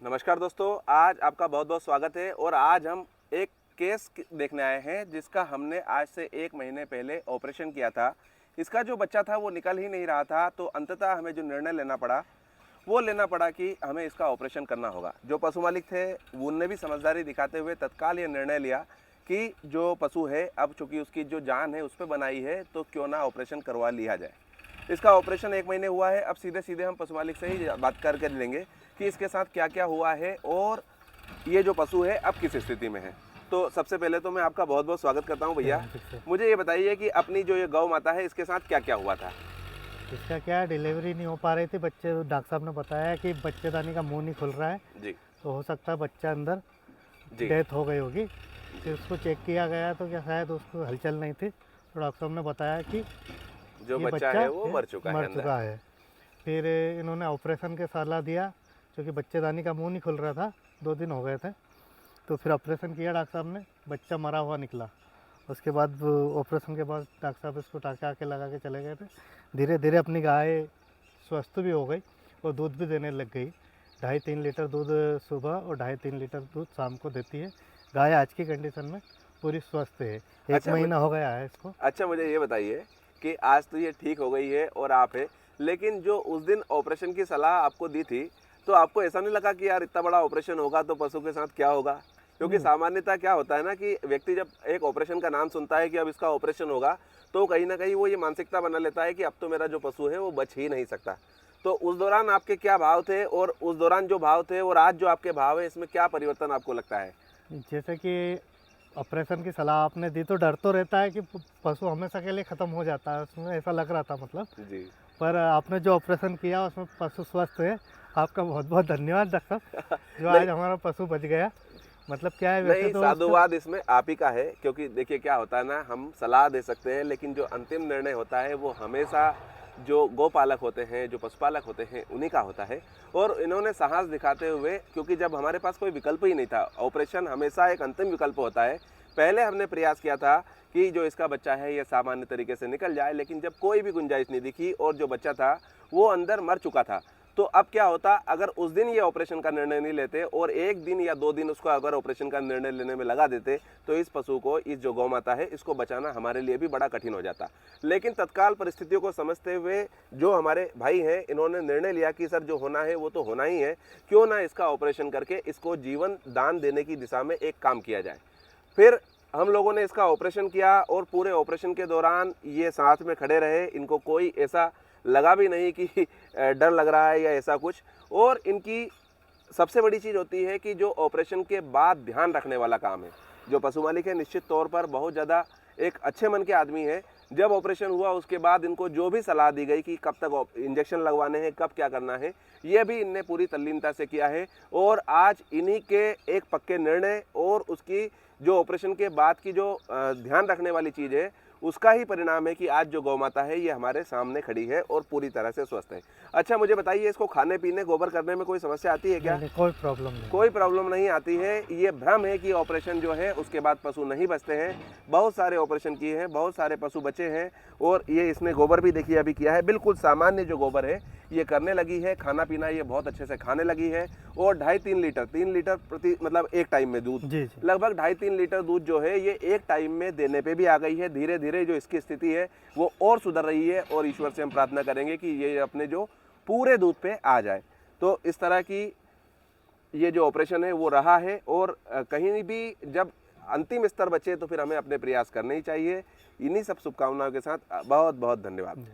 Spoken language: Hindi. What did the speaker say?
नमस्कार दोस्तों, आज आपका बहुत बहुत स्वागत है। और आज हम एक केस देखने आए हैं जिसका हमने आज से 1 महीने पहले ऑपरेशन किया था। इसका जो बच्चा था वो निकल ही नहीं रहा था, तो अंततः हमें जो निर्णय लेना पड़ा कि हमें इसका ऑपरेशन करना होगा। जो पशु मालिक थे उनने भी समझदारी दिखाते हुए तत्काल ये निर्णय लिया कि जो पशु है, अब चूँकि उसकी जो जान है उस पर बनाई है, तो क्यों ना ऑपरेशन करवा लिया जाए। इसका ऑपरेशन 1 महीने हुआ है। अब सीधे सीधे हम पशु मालिक से ही बात कर लेंगे कि इसके साथ क्या क्या हुआ है और ये जो पशु है अब किस स्थिति में है। तो सबसे पहले तो मैं आपका बहुत बहुत स्वागत करता हूँ भैया। मुझे ये बताइए कि अपनी जो ये गौ माता है इसके साथ क्या क्या हुआ था। इसका क्या है, डिलीवरी नहीं हो पा रही थी। बच्चे डॉक्टर साहब ने बताया कि बच्चेदानी का मुंह नहीं खुल रहा है जी तो हो सकता है बच्चा अंदर जी डेथ हो गई होगी। फिर उसको चेक किया गया तो क्या शायद उसको हलचल नहीं थी, तो डॉक्टर साहब ने बताया कि जो ये बच्चा है वो मर चुका है। फिर इन्होंने ऑपरेशन के सलाह दिया क्योंकि बच्चेदानी का मुंह नहीं खुल रहा था, 2 दिन हो गए थे। तो फिर ऑपरेशन किया डॉक्टर साहब ने, बच्चा मरा हुआ निकला। उसके बाद ऑपरेशन के बाद डॉक्टर साहब इसको टाँके आके लगा के चले गए थे। धीरे धीरे अपनी गाय स्वस्थ भी हो गई और दूध भी देने लग गई। 2.5-3 लीटर दूध सुबह और 2.5-3 लीटर दूध शाम को देती है। गाय आज की कंडीशन में पूरी स्वस्थ है। 1 महीना हो गया है इसको। अच्छा, मुझे ये बताइए कि आज तो ये ठीक हो गई है और आप है, लेकिन जो उस दिन ऑपरेशन की सलाह आपको दी थी, तो आपको ऐसा नहीं लगा कि यार इतना बड़ा ऑपरेशन होगा तो पशु के साथ क्या होगा? क्योंकि सामान्यतः क्या होता है ना कि व्यक्ति जब एक ऑपरेशन का नाम सुनता है कि अब इसका ऑपरेशन होगा, तो कहीं ना कहीं वो ये मानसिकता बना लेता है कि अब तो मेरा जो पशु है वो बच ही नहीं सकता। तो उस दौरान आपके क्या भाव थे और उस दौरान जो भाव थे और आज जो आपके भाव है, इसमें क्या परिवर्तन आपको लगता है? जैसे कि ऑपरेशन की सलाह आपने दी तो डर तो रहता है कि पशु हमेशा के लिए ख़त्म हो जाता है, उसमें ऐसा लग रहा था मतलब। जी पर आपने जो ऑपरेशन किया उसमें पशु स्वस्थ है। आपका बहुत बहुत धन्यवाद डॉक्टर साहब, जो नहीं आज हमारा पशु बच गया। मतलब क्या है, वैसे नहीं, तो साधुवाद इसमें आप ही का है, क्योंकि देखिए क्या होता है ना, हम सलाह दे सकते हैं लेकिन जो अंतिम निर्णय होता है वो हमेशा जो गौपालक होते हैं, जो पशुपालक होते हैं, उन्हीं का होता है। और इन्होंने साहस दिखाते हुए, क्योंकि जब हमारे पास कोई विकल्प ही नहीं था, ऑपरेशन हमेशा एक अंतिम विकल्प होता है। पहले हमने प्रयास किया था कि जो इसका बच्चा है ये सामान्य तरीके से निकल जाए, लेकिन जब कोई भी गुंजाइश नहीं दिखी और जो बच्चा था वो अंदर मर चुका था, तो अब क्या होता अगर उस दिन ये ऑपरेशन का निर्णय नहीं लेते और 1 दिन या 2 दिन उसको अगर ऑपरेशन का निर्णय लेने में लगा देते, तो इस पशु को, इस जो गौ माता है, इसको बचाना हमारे लिए भी बड़ा कठिन हो जाता। लेकिन तत्काल परिस्थितियों को समझते हुए जो हमारे भाई हैं, इन्होंने निर्णय लिया कि सर जो होना है वो तो होना ही है, क्यों ना इसका ऑपरेशन करके इसको जीवन दान देने की दिशा में एक काम किया जाए। फिर हम लोगों ने इसका ऑपरेशन किया और पूरे ऑपरेशन के दौरान ये साथ में खड़े रहे। इनको कोई ऐसा लगा भी नहीं कि डर लग रहा है या ऐसा कुछ। और इनकी सबसे बड़ी चीज़ होती है कि जो ऑपरेशन के बाद ध्यान रखने वाला काम है। जो पशु मालिक है निश्चित तौर पर बहुत ज़्यादा एक अच्छे मन के आदमी है। जब ऑपरेशन हुआ उसके बाद इनको जो भी सलाह दी गई कि कब तक इंजेक्शन लगवाने हैं, कब क्या करना है, ये भी इनने पूरी तल्लीनता से किया है। और आज इन्हीं के एक पक्के निर्णय और उसकी जो ऑपरेशन के बाद की जो ध्यान रखने वाली चीज़ है, उसका ही परिणाम है कि आज जो गौ माता है ये हमारे सामने खड़ी है और पूरी तरह से स्वस्थ है। अच्छा, मुझे बताइए, इसको खाने पीने, गोबर करने में कोई समस्या आती है क्या? नहीं, कोई प्रॉब्लम नहीं। कोई प्रॉब्लम नहीं आती है। ये भ्रम है कि ऑपरेशन जो है उसके बाद पशु नहीं बचते हैं। बहुत सारे ऑपरेशन किए हैं, बहुत सारे पशु बचे हैं। और ये इसने गोबर भी देखिए अभी किया है, बिल्कुल सामान्य जो गोबर है ये करने लगी है। खाना पीना ये बहुत अच्छे से खाने लगी है। और 2.5-3 लीटर, 3 लीटर प्रति, मतलब एक टाइम में दूध, जी जी। लगभग 2.5-3 लीटर दूध जो है ये एक टाइम में देने पे भी आ गई है। धीरे धीरे जो इसकी स्थिति है वो और सुधर रही है और ईश्वर से हम प्रार्थना करेंगे कि ये अपने जो पूरे दूध पे आ जाए। तो इस तरह की ये जो ऑपरेशन है वो रहा है। और कहीं भी जब अंतिम स्तर बचे तो फिर हमें अपने प्रयास करने ही चाहिए। इन्हीं सब शुभकामनाओं के साथ बहुत बहुत धन्यवाद।